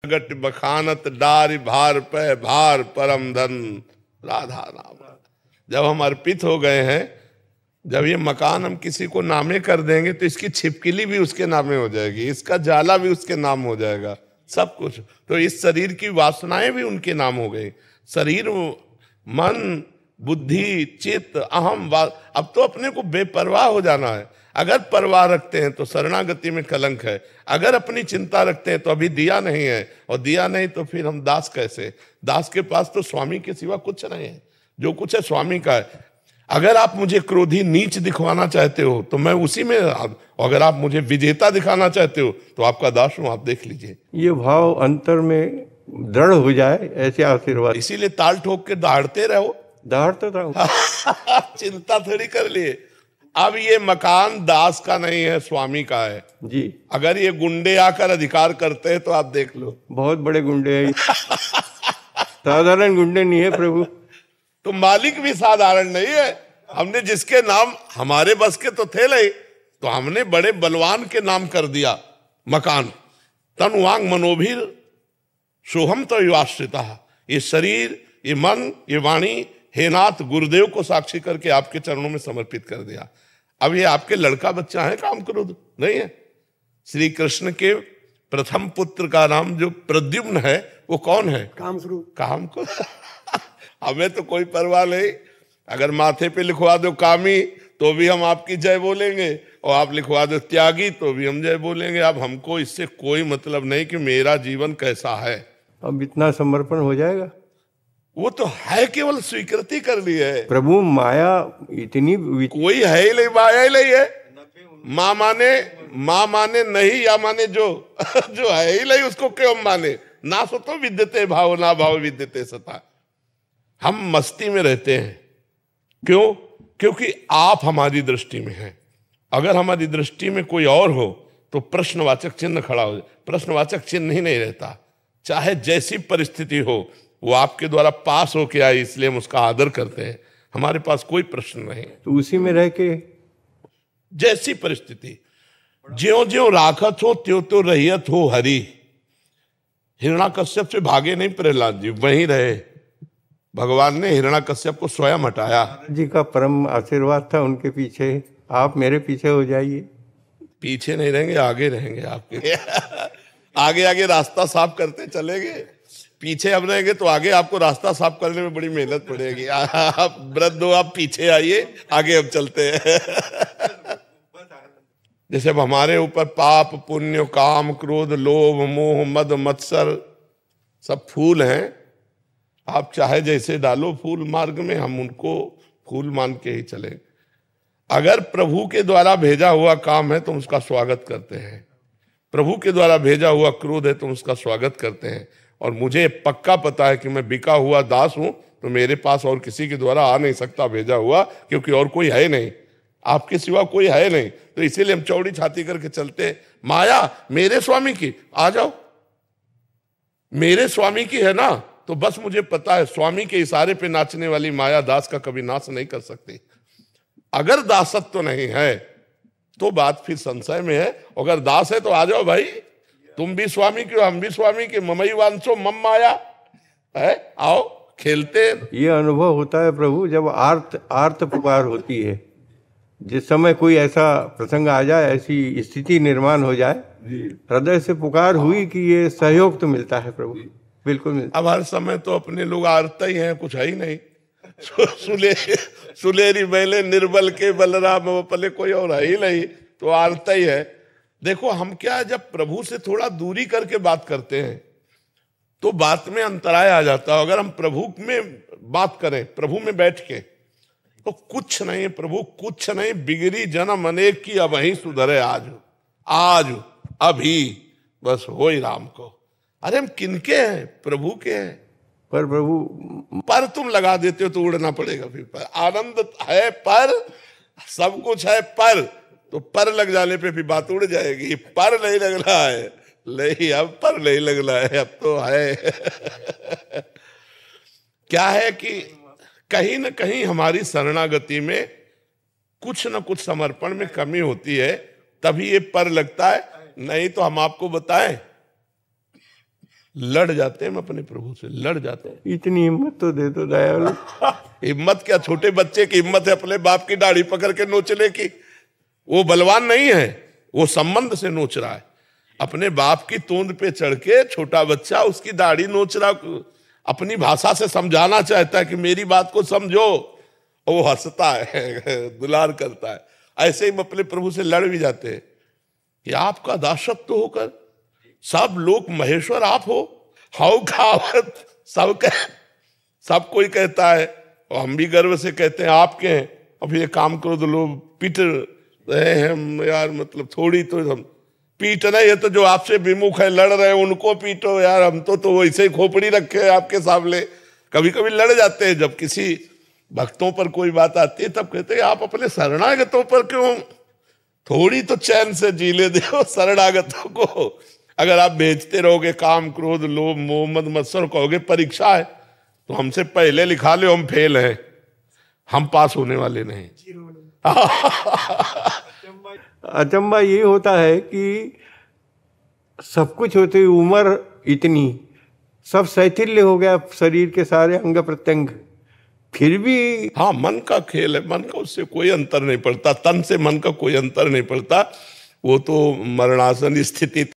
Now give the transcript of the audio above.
गट बखानत डारि भार पे भार परम धन राधा नाम। जब हम अर्पित हो गए हैं, जब ये मकान हम किसी को नामे कर देंगे तो इसकी छिपकली भी उसके नामे हो जाएगी, इसका जाला भी उसके नाम हो जाएगा, सब कुछ। तो इस शरीर की वासनाएं भी उनके नाम हो गई। शरीर, मन, बुद्धि, चित्त, अहम, अब तो अपने को बेपरवाह हो जाना है। अगर परवाह रखते हैं तो शरणागति में कलंक है, अगर अपनी चिंता रखते हैं तो अभी दिया नहीं है, और दिया नहीं तो फिर हम दास कैसे? दास के पास तो स्वामी के सिवा कुछ नहीं है, जो कुछ है स्वामी का है। अगर आप मुझे क्रोधी नीच दिखवाना चाहते हो तो मैं उसी में, अगर आप मुझे विजेता दिखाना चाहते हो तो आपका दास हूं, आप देख लीजिए। ये भाव अंतर में दृढ़ हो जाए, ऐसे आशीर्वाद। इसीलिए ताल ठोक के दहाड़ते रहो। दहाड़ते रहो। चिंता थोड़ी कर लिए। अब ये मकान दास का नहीं है, स्वामी का है जी। अगर ये गुंडे आकर अधिकार करते हैं तो आप देख लो, बहुत बड़े गुंडे हैं। साधारण गुंडे नहीं है प्रभु। तो मालिक भी साधारण नहीं है। हमने जिसके नाम हमारे बस के तो थे नहीं, तो हमने बड़े बलवान के नाम कर दिया मकान। तन वांग मनोभीर सोहम तो युवाश्रिता। ये शरीर, ये मन, ये वाणी, हे नाथ, गुरुदेव को साक्षी करके आपके चरणों में समर्पित कर दिया। अब ये आपके लड़का बच्चा है, काम क्रोध नहीं है। श्री कृष्ण के प्रथम पुत्र का नाम जो प्रद्युम्न है वो कौन है? काम को। हमें तो कोई परवाह नहीं। अगर माथे पे लिखवा दो कामी तो भी हम आपकी जय बोलेंगे, और आप लिखवा दो त्यागी तो भी हम जय बोलेंगे। अब हमको इससे कोई मतलब नहीं कि मेरा जीवन कैसा है। अब इतना समर्पण हो जाएगा। वो तो है, केवल स्वीकृति कर ली है। प्रभु माया इतनी कोई है ही नहीं, माया ही नहीं है। माँ माने नहीं, या माने जो जो है ही नहीं उसको क्यों माने? ना सो तो विद्यते भाव, ना भाव विद्यते सता। हम मस्ती में रहते हैं, क्यों? क्योंकि आप हमारी दृष्टि में हैं। अगर हमारी दृष्टि में कोई और हो तो प्रश्नवाचक चिन्ह खड़ा हो जाए। प्रश्नवाचक चिन्ह ही नहीं रहता, चाहे जैसी परिस्थिति हो। वो आपके द्वारा पास होके आई इसलिए हम उसका आदर करते हैं। हमारे पास कोई प्रश्न नहीं, तो उसी में रह के जैसी परिस्थिति, ज्यों ज्यों राखत हो त्यों त्यों रहियत हो हरि। हिरण्याकश्यप से भागे नहीं प्रहलाद जी, वहीं रहे। भगवान ने हिरण्याकश्यप को स्वयं हटाया। जी का परम आशीर्वाद था उनके पीछे। आप मेरे पीछे हो जाइए। पीछे नहीं रहेंगे, आगे रहेंगे आपके। आगे आगे रास्ता साफ करते चलेंगे। पीछे हम रहेंगे तो आगे आपको रास्ता साफ करने में बड़ी मेहनत पड़ेगी। आप वृद्ध हो, आप पीछे आइए, आगे हम चलते हैं। जैसे अब हमारे ऊपर पाप, पुण्य, काम, क्रोध, लोभ, मोह, मद, मत्सर सब फूल हैं। आप चाहे जैसे डालो फूल मार्ग में, हम उनको फूल मान के ही चलें। अगर प्रभु के द्वारा भेजा हुआ काम है तो उसका स्वागत करते हैं। प्रभु के द्वारा भेजा हुआ क्रोध है तो उसका स्वागत करते हैं। और मुझे पक्का पता है कि मैं बिका हुआ दास हूं, तो मेरे पास और किसी के द्वारा आ नहीं सकता भेजा हुआ, क्योंकि और कोई है नहीं, आपके सिवा कोई है नहीं। तो इसीलिए हम चौड़ी छाती करके चलते हैं। माया मेरे स्वामी की, आ जाओ, मेरे स्वामी की है ना, तो बस मुझे पता है स्वामी के इशारे पे नाचने वाली माया दास का कभी नाश नहीं कर सकती। अगर दासत्व तो नहीं है तो बात फिर संशय में है। अगर दास है तो आ जाओ भाई, तुम भी स्वामी की, हम भी स्वामी की। ममई वांसो मम माया है, आओ खेलते। ये अनुभव होता है प्रभु जब आर्त पुकार होती है। जिस समय कोई ऐसा प्रसंग आ जाए, ऐसी स्थिति निर्माण हो जाए, हृदय से पुकार हुई कि ये सहयोग तो मिलता है प्रभु, बिल्कुल मिलता। अब हर समय तो अपने लोग आरते ही हैं, कुछ है ही नहीं। सुलेरी बैले निर्बल के बलराम पले, कोई और है ही नहीं, तो आरता ही है। देखो हम क्या, जब प्रभु से थोड़ा दूरी करके बात करते हैं तो बात में अंतराय आ जाता है। अगर हम प्रभु में बात करें, प्रभु में बैठ के, तो कुछ नहीं प्रभु, कुछ नहीं, बिगड़ी जन्म अनेक की अब वही सुधरे आज, आज अभी बस हो ही राम को। अरे हम किनके हैं? प्रभु के हैं। पर प्रभु पर तुम लगा देते हो तो उड़ना पड़ेगा फिर। पर आनंद है, पर सब कुछ है, पर तो पर लग जाने पे फिर बात उड़ जाएगी। पर नहीं लग रहा है, नहीं अब पर नहीं लग रहा है, अब तो है। क्या है कि कहीं ना कहीं हमारी शरणागति में कुछ न कुछ समर्पण में कमी होती है, तभी ये पर लगता है। नहीं तो हम आपको बताएं, लड़ जाते हैं हम अपने प्रभु से, लड़ जाते हैं। इतनी हिम्मत तो दे दो दयालु। हिम्मत क्या, छोटे बच्चे की हिम्मत है अपने बाप की दाढ़ी पकड़ के नोचने की। वो बलवान नहीं है, वो संबंध से नोच रहा है। अपने बाप की तूंद पे चढ़ के छोटा बच्चा उसकी दाढ़ी नोच रहा, अपनी भाषा से समझाना चाहता है कि मेरी बात को समझो, और वो हंसता है, दुलार करता है। ऐसे ही हम अपने प्रभु से लड़ भी जाते हैं कि आपका दासत्व होकर सब लोक महेश्वर आप हो। हाउ कहावत सब कोई कहता है, और हम भी गर्व से कहते हैं आपके हैं। अब ये काम करो तो लोग पीट रहे हैं हम यार, मतलब थोड़ी तो हम पीट नहीं है तो जो आपसे विमुख है लड़ रहे हैं उनको पीटो यार, हम तो वैसे ही खोपड़ी रखे हैं आपके सामने। कभी कभी लड़ जाते हैं, जब किसी भक्तों पर कोई बात आती है तब कहते हैं आप अपने शरणागतों पर क्यों थोड़ी तो चैन से जीले दो शरणागतों को। अगर आप भेजते रहोगे काम क्रोध लोभ मोह मद मत्सर, कहोगे परीक्षा है तो हमसे पहले लिखा लो हम फेल हैं, हम पास होने वाले नहीं। अचंबा ये होता है कि सब कुछ होते उम्र इतनी, सब शैथिल्य हो गया शरीर के सारे अंग प्रत्यंग, फिर भी हाँ मन का खेल है, मन का उससे कोई अंतर नहीं पड़ता, तन से मन का कोई अंतर नहीं पड़ता। वो तो मरणासन स्थिति